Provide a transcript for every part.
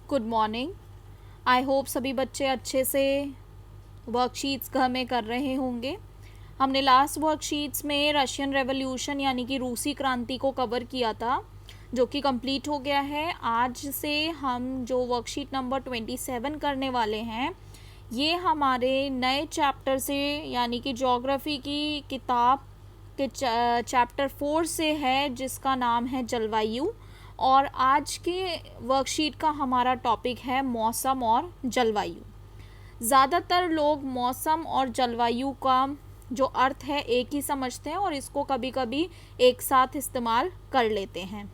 Good morning. I hope सभी बच्चे अच्छे से वर्कशीट्स घर में कर रहे होंगे। हमने लास्ट वर्कशीट्स में रशियन रेवोल्यूशन यानी कि रूसी क्रांति को कवर किया था, जो कि कंप्लीट हो गया है। आज से हम जो वर्कशीट नंबर 27 करने वाले हैं, ये हमारे नए चैप्टर से यानी कि ज्योग्राफी की किताब के चैप्टर 4 से है, जिसका नाम है जलवायु। और आज के वर्कशीट का हमारा टॉपिक है मौसम और जलवायु। ज़्यादातर लोग मौसम और जलवायु का जो अर्थ है एक ही समझते हैं और इसको कभी कभी एक साथ इस्तेमाल कर लेते हैं,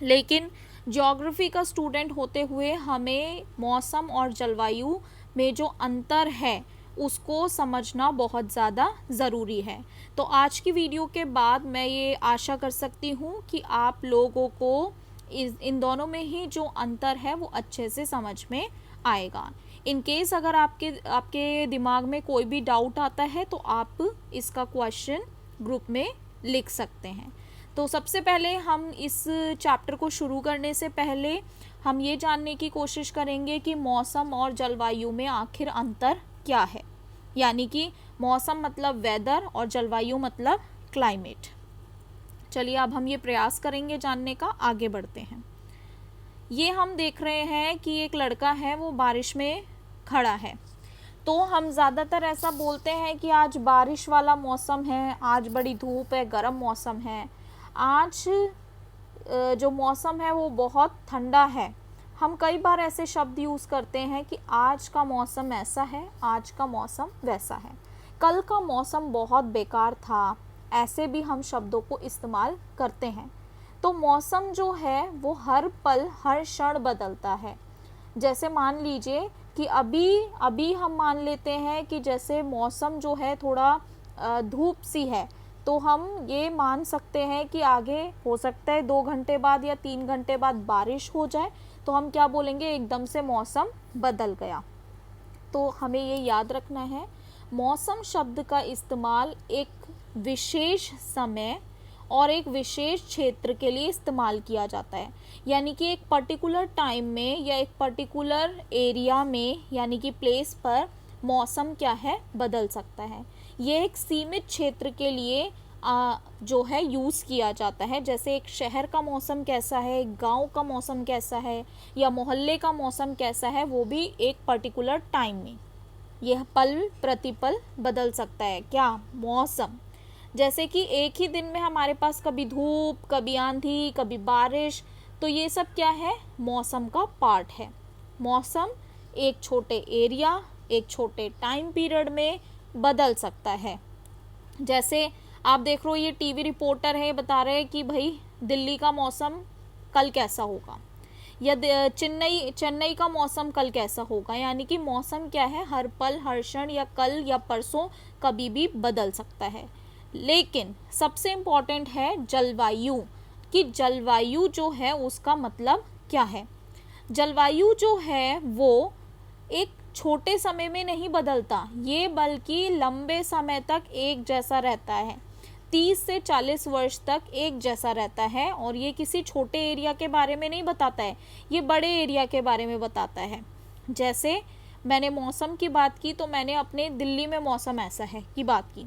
लेकिन ज्योग्राफी का स्टूडेंट होते हुए हमें मौसम और जलवायु में जो अंतर है उसको समझना बहुत ज़्यादा ज़रूरी है। तो आज की वीडियो के बाद मैं ये आशा कर सकती हूँ कि आप लोगों को इन दोनों में ही जो अंतर है वो अच्छे से समझ में आएगा। इन केस अगर आपके दिमाग में कोई भी डाउट आता है तो आप इसका क्वेश्चन ग्रुप में लिख सकते हैं। तो सबसे पहले हम इस चैप्टर को शुरू करने से पहले हम ये जानने की कोशिश करेंगे कि मौसम और जलवायु में आखिर अंतर क्या है। यानी कि मौसम मतलब वेदर और जलवायु मतलब क्लाइमेट। चलिए अब हम ये प्रयास करेंगे जानने का। आगे बढ़ते हैं। ये हम देख रहे हैं कि एक लड़का है, वो बारिश में खड़ा है। तो हम ज़्यादातर ऐसा बोलते हैं कि आज बारिश वाला मौसम है, आज बड़ी धूप है, गर्म मौसम है, आज जो मौसम है वो बहुत ठंडा है। हम कई बार ऐसे शब्द यूज़ करते हैं कि आज का मौसम ऐसा है, आज का मौसम वैसा है, कल का मौसम बहुत बेकार था, ऐसे भी हम शब्दों को इस्तेमाल करते हैं। तो मौसम जो है वो हर पल हर क्षण बदलता है। जैसे मान लीजिए कि अभी हम मान लेते हैं कि जैसे मौसम जो है थोड़ा धूप सी है, तो हम ये मान सकते हैं कि आगे हो सकता है 2 घंटे बाद या 3 घंटे बाद बारिश हो जाए, तो हम क्या बोलेंगे, एकदम से मौसम बदल गया। तो हमें ये याद रखना है, मौसम शब्द का इस्तेमाल एक विशेष समय और एक विशेष क्षेत्र के लिए इस्तेमाल किया जाता है। यानी कि एक पर्टिकुलर टाइम में या एक पर्टिकुलर एरिया में यानी कि प्लेस पर मौसम क्या है, बदल सकता है। ये एक सीमित क्षेत्र के लिए जो है यूज़ किया जाता है। जैसे एक शहर का मौसम कैसा है, एक गाँव का मौसम कैसा है, या मोहल्ले का मौसम कैसा है, वो भी एक पर्टिकुलर टाइम में यह पल प्रतिपल बदल सकता है। क्या मौसम, जैसे कि एक ही दिन में हमारे पास कभी धूप, कभी आंधी, कभी बारिश, तो ये सब क्या है, मौसम का पार्ट है। मौसम एक छोटे एरिया, एक छोटे टाइम पीरियड में बदल सकता है। जैसे आप देख रहे हो, ये टीवी रिपोर्टर है, बता रहे हैं कि भाई दिल्ली का मौसम कल कैसा होगा, या चेन्नई का मौसम कल कैसा होगा। यानी कि मौसम क्या है, हर पल हर क्षण या कल या परसों कभी भी बदल सकता है। लेकिन सबसे इम्पॉर्टेंट है जलवायु, कि जलवायु जो है उसका मतलब क्या है। जलवायु जो है वो एक छोटे समय में नहीं बदलता, ये बल्कि लंबे समय तक एक जैसा रहता है, 30 से 40 वर्ष तक एक जैसा रहता है। और ये किसी छोटे एरिया के बारे में नहीं बताता है, ये बड़े एरिया के बारे में बताता है। जैसे मैंने मौसम की बात की, तो मैंने अपने दिल्ली में मौसम ऐसा है की बात की,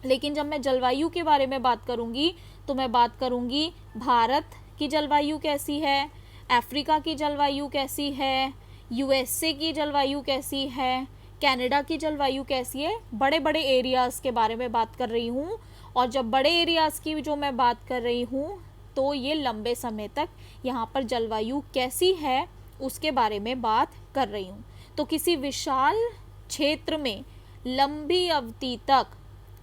लेकिन जब मैं जलवायु के बारे में बात करूंगी तो मैं बात करूंगी भारत की जलवायु कैसी है, अफ्रीका की जलवायु कैसी है, यूएसए की जलवायु कैसी है, कनाडा की जलवायु कैसी है। बड़े बड़े एरियाज़ के बारे में बात कर रही हूँ। और जब बड़े एरियाज़ की जो मैं बात कर रही हूँ, तो ये लंबे समय तक यहाँ पर जलवायु कैसी है उसके बारे में बात कर रही हूँ। तो किसी विशाल क्षेत्र में लंबी अवधि तक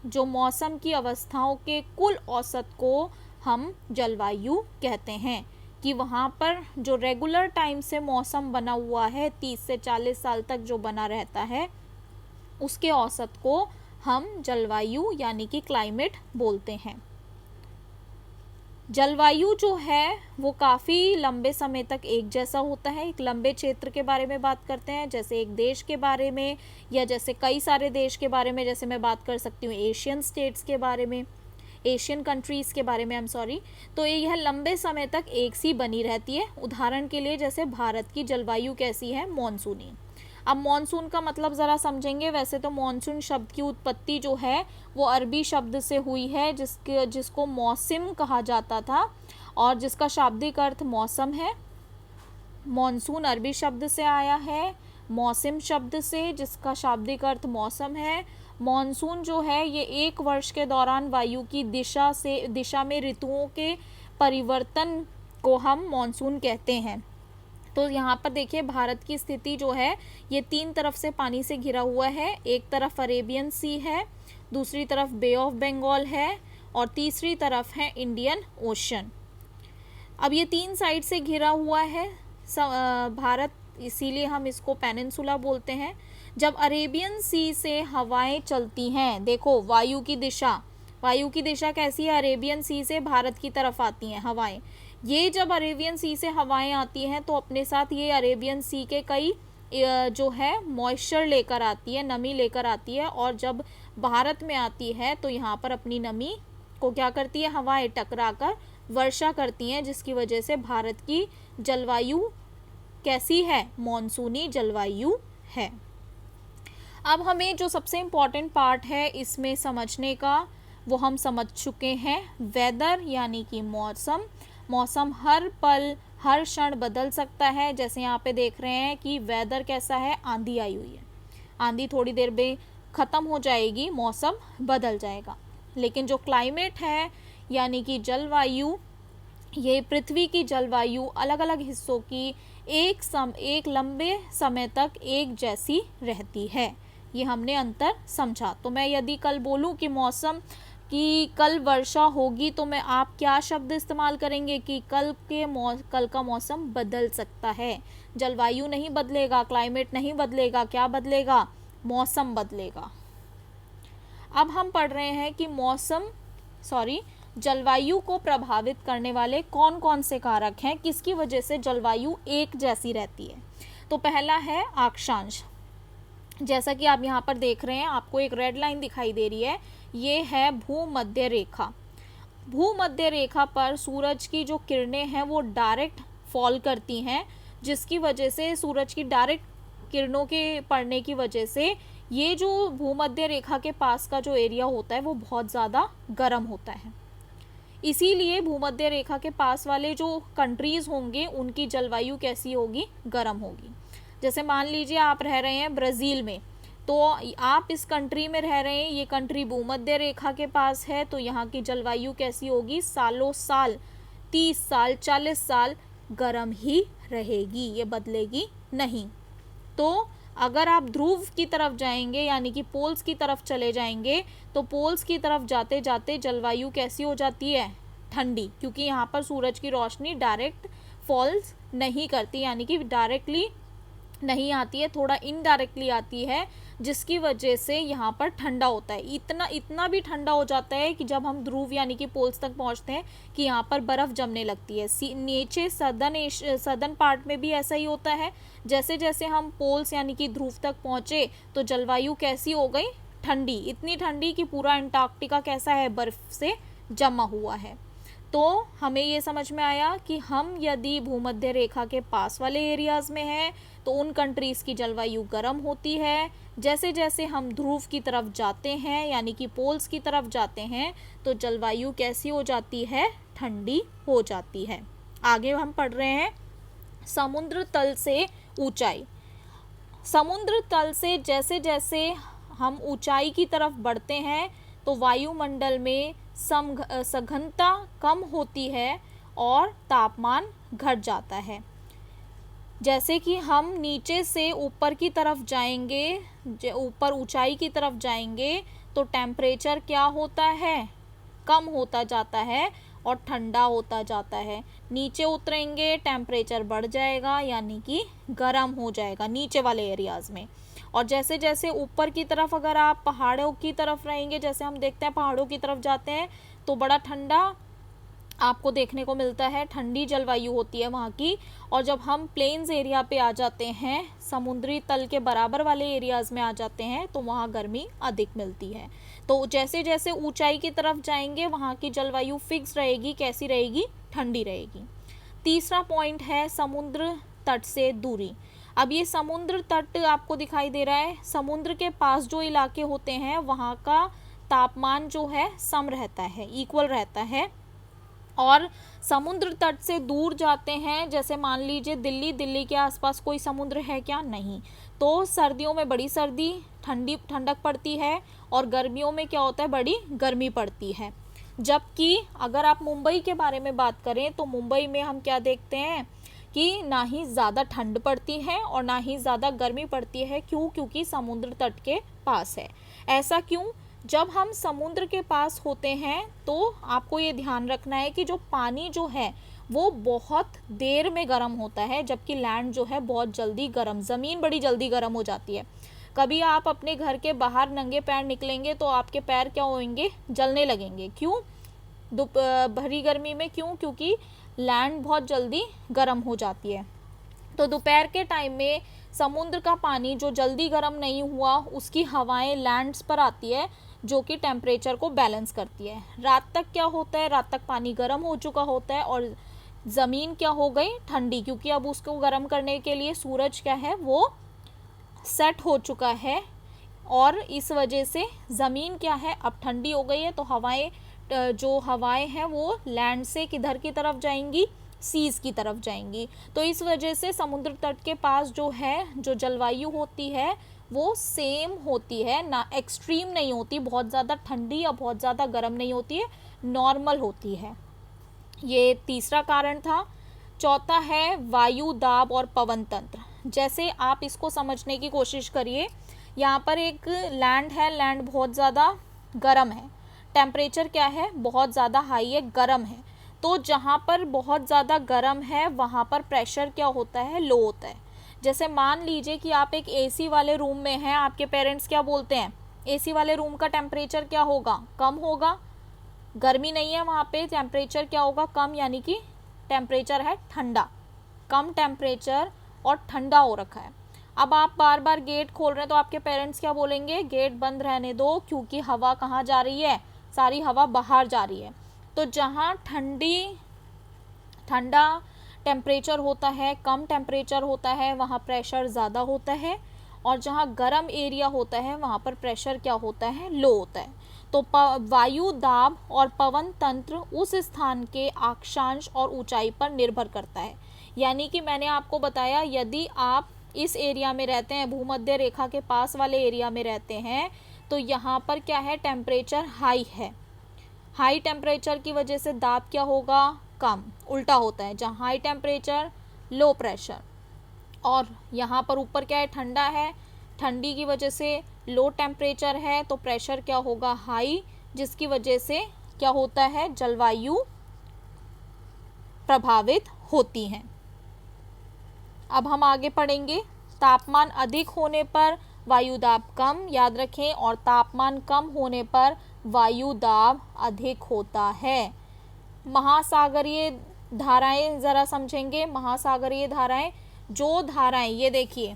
जो मौसम की अवस्थाओं के कुल औसत को हम जलवायु कहते हैं, कि वहाँ पर जो रेगुलर टाइम से मौसम बना हुआ है, 30 से 40 साल तक जो बना रहता है, उसके औसत को हम जलवायु यानी कि क्लाइमेट बोलते हैं। जलवायु जो है वो काफ़ी लंबे समय तक एक जैसा होता है। एक लंबे क्षेत्र के बारे में बात करते हैं, जैसे एक देश के बारे में, या जैसे कई सारे देश के बारे में, जैसे मैं बात कर सकती हूँ एशियन स्टेट्स के बारे में, एशियन कंट्रीज़ के बारे में, आई एम सॉरी, तो यह लंबे समय तक एक सी बनी रहती है। उदाहरण के लिए जैसे भारत की जलवायु कैसी है, मॉनसूनी। अब मॉनसून का मतलब ज़रा समझेंगे। वैसे तो मॉनसून शब्द की उत्पत्ति जो है वो अरबी शब्द से हुई है, जिसको मौसम कहा जाता था और जिसका शाब्दिक अर्थ मौसम है। मॉनसून अरबी शब्द से आया है, मौसम शब्द से, जिसका शाब्दिक अर्थ मौसम है। मॉनसून जो है ये एक वर्ष के दौरान वायु की दिशा में ऋतुओं के परिवर्तन को हम मॉनसून कहते हैं। तो यहाँ पर देखिए भारत की स्थिति जो है ये 3 तरफ से पानी से घिरा हुआ है। एक तरफ अरेबियन सी है, दूसरी तरफ बे ऑफ बंगाल है और तीसरी तरफ है इंडियन ओशन। अब ये 3 साइड से घिरा हुआ है भारत, इसीलिए हम इसको पेनिनसुला बोलते हैं। जब अरेबियन सी से हवाएं चलती हैं, देखो वायु की दिशा कैसी है, अरेबियन सी से भारत की तरफ आती हैं हवाएं। ये जब अरेबियन सी से हवाएं आती हैं तो अपने साथ ये अरेबियन सी के कई जो है मॉइस्चर लेकर आती है, नमी लेकर आती है, और जब भारत में आती है तो यहाँ पर अपनी नमी को क्या करती है, हवाएं टकराकर वर्षा करती हैं, जिसकी वजह से भारत की जलवायु कैसी है, मॉनसूनी जलवायु है। अब हमें जो सबसे इम्पॉर्टेंट पार्ट है इसमें समझने का वो हम समझ चुके हैं। वेदर यानी कि मौसम हर पल हर क्षण बदल सकता है। जैसे यहाँ पे देख रहे हैं कि वेदर कैसा है, आंधी आई हुई है, आंधी थोड़ी देर में ख़त्म हो जाएगी, मौसम बदल जाएगा। लेकिन जो क्लाइमेट है यानी कि जलवायु, ये पृथ्वी की जलवायु अलग अलग हिस्सों की एक लंबे समय तक एक जैसी रहती है। ये हमने अंतर समझा। तो मैं यदि कल बोलूँ कि मौसम कि कल वर्षा होगी तो मैं आप क्या शब्द इस्तेमाल करेंगे कि कल का मौसम बदल सकता है। जलवायु नहीं बदलेगा, क्लाइमेट नहीं बदलेगा, क्या बदलेगा, मौसम बदलेगा। अब हम पढ़ रहे हैं कि जलवायु को प्रभावित करने वाले कौन कौन से कारक हैं, किसकी वजह से जलवायु एक जैसी रहती है। तो पहला है अक्षांश। जैसा कि आप यहाँ पर देख रहे हैं, आपको एक रेड लाइन दिखाई दे रही है, ये है भूमध्य रेखा। भूमध्य रेखा पर सूरज की जो किरणें हैं वो डायरेक्ट फॉल करती हैं, जिसकी वजह से सूरज की डायरेक्ट किरणों के पड़ने की वजह से ये जो भूमध्य रेखा के पास का जो एरिया होता है वो बहुत ज़्यादा गर्म होता है। इसीलिए भूमध्य रेखा के पास वाले जो कंट्रीज़ होंगे उनकी जलवायु कैसी होगी, गर्म होगी। जैसे मान लीजिए आप रह रहे हैं ब्राज़ील में, तो आप इस कंट्री में रह रहे हैं, ये कंट्री भूमध्य रेखा के पास है, तो यहाँ की जलवायु कैसी होगी, सालों साल 30 साल 40 साल गर्म ही रहेगी, ये बदलेगी नहीं। तो अगर आप ध्रुव की तरफ जाएंगे यानी कि पोल्स की तरफ चले जाएंगे तो पोल्स की तरफ जाते जाते जलवायु कैसी हो जाती है, ठंडी, क्योंकि यहाँ पर सूरज की रोशनी डायरेक्ट फॉल्स नहीं करती, यानी कि डायरेक्टली नहीं आती है, थोड़ा इनडायरेक्टली आती है, जिसकी वजह से यहाँ पर ठंडा होता है। इतना भी ठंडा हो जाता है कि जब हम ध्रुव यानी कि पोल्स तक पहुँचते हैं कि यहाँ पर बर्फ़ जमने लगती है। नीचे सदर्न पार्ट में भी ऐसा ही होता है। जैसे जैसे हम पोल्स यानी कि ध्रुव तक पहुँचे तो जलवायु कैसी हो गई, ठंडी, इतनी ठंडी कि पूरा अंटार्कटिका कैसा है, बर्फ़ से जमा हुआ है। तो हमें ये समझ में आया कि हम यदि भूमध्य रेखा के पास वाले एरियाज़ में हैं तो उन कंट्रीज़ की जलवायु गर्म होती है। जैसे जैसे हम ध्रुव की तरफ जाते हैं यानी कि पोल्स की तरफ जाते हैं तो जलवायु कैसी हो जाती है, ठंडी हो जाती है। आगे हम पढ़ रहे हैं समुद्र तल से ऊंचाई। समुद्र तल से जैसे जैसे हम ऊंचाई की तरफ बढ़ते हैं तो वायुमंडल में सघनता कम होती है और तापमान घट जाता है। जैसे कि हम नीचे से ऊपर की तरफ जाएंगे, ऊपर ऊंचाई की तरफ जाएंगे तो टेम्परेचर क्या होता है, कम होता जाता है और ठंडा होता जाता है। नीचे उतरेंगे टेम्परेचर बढ़ जाएगा यानी कि गर्म हो जाएगा नीचे वाले एरियाज़ में। और जैसे जैसे ऊपर की तरफ अगर आप पहाड़ों की तरफ रहेंगे, जैसे हम देखते हैं पहाड़ों की तरफ जाते हैं तो बड़ा ठंडा आपको देखने को मिलता है, ठंडी जलवायु होती है वहाँ की। और जब हम प्लेन्स एरिया पे आ जाते हैं, समुद्री तल के बराबर वाले एरियाज में आ जाते हैं, तो वहाँ गर्मी अधिक मिलती है। तो जैसे जैसे ऊंचाई की तरफ जाएंगे वहाँ की जलवायु फिक्स रहेगी, कैसी रहेगी, ठंडी रहेगी। तीसरा पॉइंट है समुद्र तट से दूरी। अब ये समुद्र तट आपको दिखाई दे रहा है, समुद्र के पास जो इलाके होते हैं वहाँ का तापमान जो है सम रहता है, इक्वल रहता है। और समुद्र तट से दूर जाते हैं, जैसे मान लीजिए दिल्ली के आसपास कोई समुद्र है क्या, नहीं, तो सर्दियों में बड़ी सर्दी, ठंडक पड़ती है, और गर्मियों में क्या होता है, बड़ी गर्मी पड़ती है। जबकि अगर आप मुंबई के बारे में बात करें तो मुंबई में हम क्या देखते हैं कि ना ही ज़्यादा ठंड पड़ती है और ना ही ज़्यादा गर्मी पड़ती है। क्यों? क्योंकि समुद्र तट के पास है। ऐसा क्यों? जब हम समुद्र के पास होते हैं तो आपको ये ध्यान रखना है कि जो पानी जो है वो बहुत देर में गर्म होता है, जबकि लैंड जो है बहुत जल्दी गर्म, ज़मीन बड़ी जल्दी गर्म हो जाती है। कभी आप अपने घर के बाहर नंगे पैर निकलेंगे तो आपके पैर क्या होंगे, जलने लगेंगे। क्यों? भरी गर्मी में। क्यों? क्योंकि लैंड बहुत जल्दी गर्म हो जाती है। तो दोपहर के टाइम में समुद्र का पानी जो जल्दी गर्म नहीं हुआ, उसकी हवाएं लैंड्स पर आती है, जो कि टेम्परेचर को बैलेंस करती है। रात तक क्या होता है, रात तक पानी गर्म हो चुका होता है और ज़मीन क्या हो गई, ठंडी, क्योंकि अब उसको गर्म करने के लिए सूरज क्या है, वो सेट हो चुका है। और इस वजह से ज़मीन क्या है, अब ठंडी हो गई है। तो जो हवाएं हैं वो लैंड से किधर की तरफ जाएंगी, सीज की तरफ जाएंगी। तो इस वजह से समुद्र तट के पास जो है, जो जलवायु होती है वो सेम होती है, ना एक्सट्रीम नहीं होती, बहुत ज़्यादा ठंडी या बहुत ज़्यादा गर्म नहीं होती है, नॉर्मल होती है। ये तीसरा कारण था। चौथा है वायु दाब और पवन तंत्र। जैसे आप इसको समझने की कोशिश करिए, यहाँ पर एक लैंड है, लैंड बहुत ज़्यादा गर्म है, टेम्परेचर क्या है, बहुत ज़्यादा हाई है, गर्म है। तो जहाँ पर बहुत ज़्यादा गर्म है वहाँ पर प्रेशर क्या होता है, लो होता है। जैसे मान लीजिए कि आप एक एसी वाले रूम में हैं, आपके पेरेंट्स क्या बोलते हैं, एसी वाले रूम का टेम्परेचर क्या होगा, कम होगा, गर्मी नहीं है वहाँ पे, टेम्परेचर क्या होगा, कम, यानी कि टेम्परेचर है ठंडा, कम टेम्परेचर और ठंडा हो रखा है। अब आप बार बार गेट खोल रहे हैं तो आपके पेरेंट्स क्या बोलेंगे, गेट बंद रहने दो, क्योंकि हवा कहाँ जा रही है, सारी हवा बाहर जा रही है। तो जहाँ ठंडा टेम्परेचर होता है, कम टेम्परेचर होता है, वहाँ प्रेशर ज़्यादा होता है, और जहाँ गर्म एरिया होता है वहाँ पर प्रेशर क्या होता है, लो होता है। तो वायु दाब और पवन तंत्र उस स्थान के अक्षांश और ऊंचाई पर निर्भर करता है। यानी कि मैंने आपको बताया, यदि आप इस एरिया में रहते हैं, भूमध्य रेखा के पास वाले एरिया में रहते हैं, तो यहाँ पर क्या है, टेम्परेचर हाई है, हाई टेम्परेचर की वजह से दाब क्या होगा, कम, उल्टा होता है, जहाँ हाई टेम्परेचर लो प्रेशर। और यहाँ पर ऊपर क्या है, ठंडा है, ठंडी की वजह से लो टेम्परेचर है, तो प्रेशर क्या होगा, हाई, जिसकी वजह से क्या होता है, जलवायु प्रभावित होती है। अब हम आगे पढ़ेंगे, तापमान अधिक होने पर वायु दाब कम, याद रखें, और तापमान कम होने पर वायु दाब अधिक होता है। महासागरीय धाराएं ज़रा समझेंगे। महासागरीय धाराएं, जो धाराएं, ये देखिए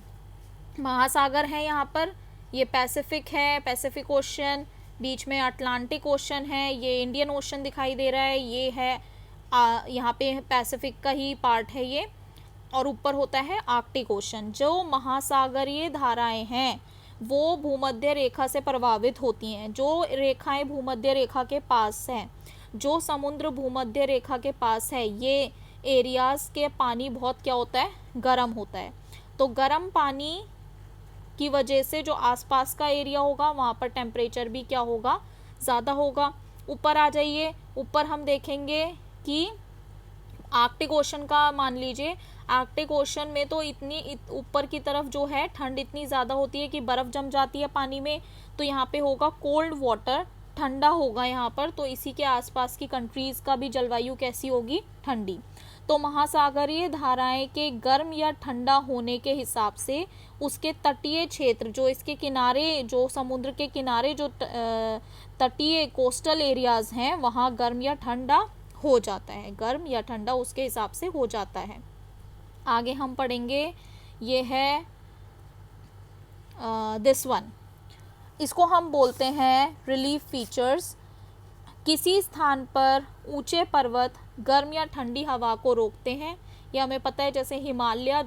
महासागर है, यहाँ पर ये पैसिफिक है, पैसिफिक ओशन, बीच में अटलांटिक ओशन है, ये इंडियन ओशन दिखाई दे रहा है, ये है यहाँ पे पैसिफिक का ही पार्ट है ये, और ऊपर होता है आर्कटिक ओशन। जो महासागरीय धाराएं हैं वो भूमध्य रेखा से प्रभावित होती हैं। जो रेखाएं भूमध्य रेखा के पास हैं, जो समुद्र भूमध्य रेखा के पास है, ये एरियाज के पानी बहुत क्या होता है, गर्म होता है। तो गर्म पानी की वजह से जो आसपास का एरिया होगा वहाँ पर टेम्परेचर भी क्या होगा, ज़्यादा होगा। ऊपर आ जाइए, ऊपर हम देखेंगे कि आर्कटिक ओशन का मान लीजिए, आर्कटिक ओशन में तो इतनी ऊपर की तरफ जो है ठंड इतनी ज़्यादा होती है कि बर्फ़ जम जाती है पानी में, तो यहाँ पे होगा कोल्ड वाटर, ठंडा होगा यहाँ पर। तो इसी के आसपास की कंट्रीज़ का भी जलवायु कैसी होगी, ठंडी। तो महासागरीय धाराएं के गर्म या ठंडा होने के हिसाब से उसके तटीय क्षेत्र, जो इसके किनारे, जो समुद्र के किनारे जो तटीय कोस्टल एरियाज़ हैं, वहाँ गर्म या ठंडा हो जाता है, गर्म या ठंडा उसके हिसाब से हो जाता है। आगे हम पढ़ेंगे, ये है दिस वन, इसको हम बोलते हैं रिलीफ फीचर्स। किसी स्थान पर ऊंचे पर्वत गर्म या ठंडी हवा को रोकते हैं। ये हमें पता है, जैसे हिमालय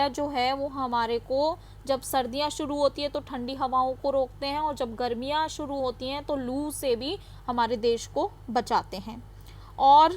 जो है वो हमारे को जब सर्दियाँ शुरू होती है तो ठंडी हवाओं को रोकते हैं, और जब गर्मियाँ शुरू होती हैं तो लू से भी हमारे देश को बचाते हैं। और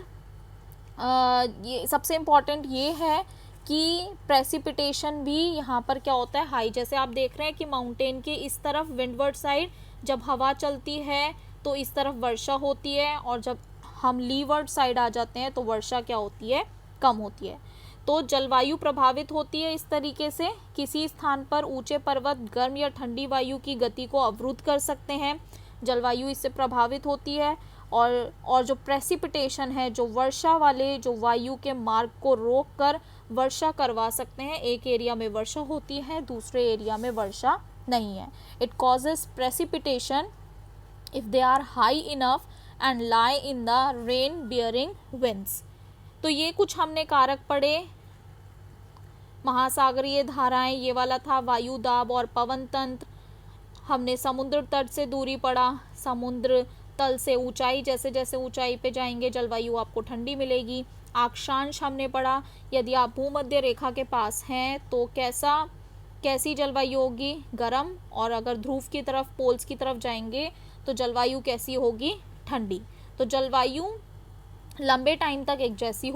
ये सबसे इम्पॉर्टेंट ये है कि प्रेसिपिटेशन भी यहाँ पर क्या होता है, हाई। जैसे आप देख रहे हैं कि माउंटेन के इस तरफ विंडवर्ड साइड जब हवा चलती है तो इस तरफ वर्षा होती है, और जब हम लीवर्ड साइड आ जाते हैं तो वर्षा क्या होती है, कम होती है। तो जलवायु प्रभावित होती है इस तरीके से। किसी स्थान पर ऊंचे पर्वत गर्म या ठंडी वायु की गति को अवरुद्ध कर सकते हैं, जलवायु इससे प्रभावित होती है। और जो प्रेसिपिटेशन है, जो वर्षा वाले जो वायु के मार्ग को रोक कर वर्षा करवा सकते हैं। एक एरिया में वर्षा होती है, दूसरे एरिया में वर्षा नहीं है। It causes precipitation if they are high enough and lie in the rain bearing winds. तो ये कुछ हमने कारक पढ़े। महासागरीय धाराएं, ये वाला था वायु दाब और पवन तंत्र। हमने समुद्र तट से दूरी पढ़ा, समुद्र तल से ऊंचाई, जैसे जैसे ऊंचाई पे जाएंगे जलवायु आपको ठंडी मिलेगी। अक्षांश हमने पढ़ा, यदि आप भूमध्य रेखा के पास हैं तो कैसी जलवायु होगी, गर्म, और अगर ध्रुव की तरफ, पोल्स की तरफ जाएंगे तो जलवायु कैसी होगी, ठंडी। तो जलवायु लंबे टाइम तक एक जैसी हो